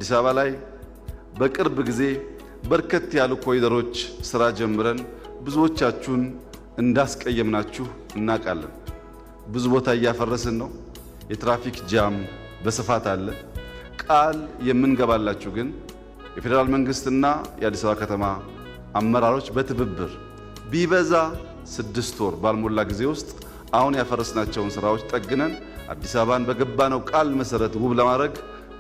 አዲስ አበባ ላይ በቅርብ ጊዜ በርከት ያሉ ኮሪደሮች ስራ ጀምረን ብዙዎቻችሁን እንዳስቀየምናችሁ እናውቃለን። ብዙ ቦታ እያፈረስን ነው። የትራፊክ ጃም በስፋት አለ። ቃል የምንገባላችሁ ግን የፌዴራል መንግስትና የአዲስ አበባ ከተማ አመራሮች በትብብር ቢበዛ 6 ወር ባልሞላ ጊዜ ውስጥ አሁን ያፈረስናቸውን ስራዎች ጠግነን አዲስ አበባን በገባነው ቃል መሰረት ውብ ለማድረግ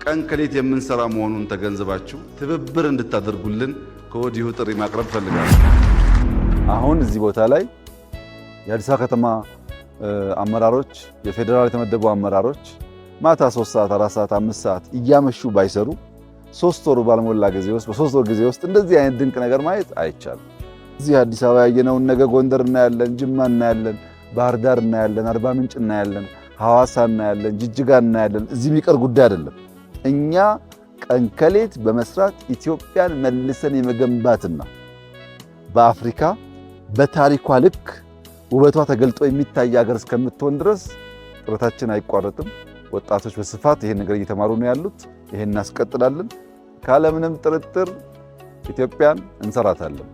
ቀን ከሌት የምንሰራ መሆኑን ተገንዝባችሁ ትብብር እንድታደርጉልን ከወዲሁ ጥሪ ማቅረብ ፈልጋለሁ። አሁን እዚህ ቦታ ላይ የአዲስ አበባ ከተማ አመራሮች፣ የፌዴራል የተመደቡ አመራሮች ማታ 3 ሰዓት፣ 4 ሰዓት፣ 5 ሰዓት እያመሹ ባይሰሩ 3 ወር ባልሞላ ጊዜ ውስጥ በ3 ወር ጊዜ ውስጥ እንደዚህ አይነት ድንቅ ነገር ማየት አይቻልም። እዚህ አዲስ አበባ ያየነውን ነገ ጎንደር እናያለን፣ ጅማ እናያለን፣ ባህር ዳር እናያለን፣ አርባ ምንጭ እናያለን፣ ሐዋሳ እናያለን፣ ጅጅጋ እናያለን። እዚህ የሚቀር ጉዳይ አይደለም። እኛ ቀን ከሌት በመስራት ኢትዮጵያን መልሰን የመገንባትና በአፍሪካ በታሪኳ ልክ ውበቷ ተገልጦ የሚታይ ሀገር እስከምትሆን ድረስ ጥረታችን አይቋረጥም። ወጣቶች በስፋት ይሄን ነገር እየተማሩ ነው ያሉት። ይሄን እናስቀጥላለን። ካለምንም ጥርጥር ኢትዮጵያን እንሰራታለን።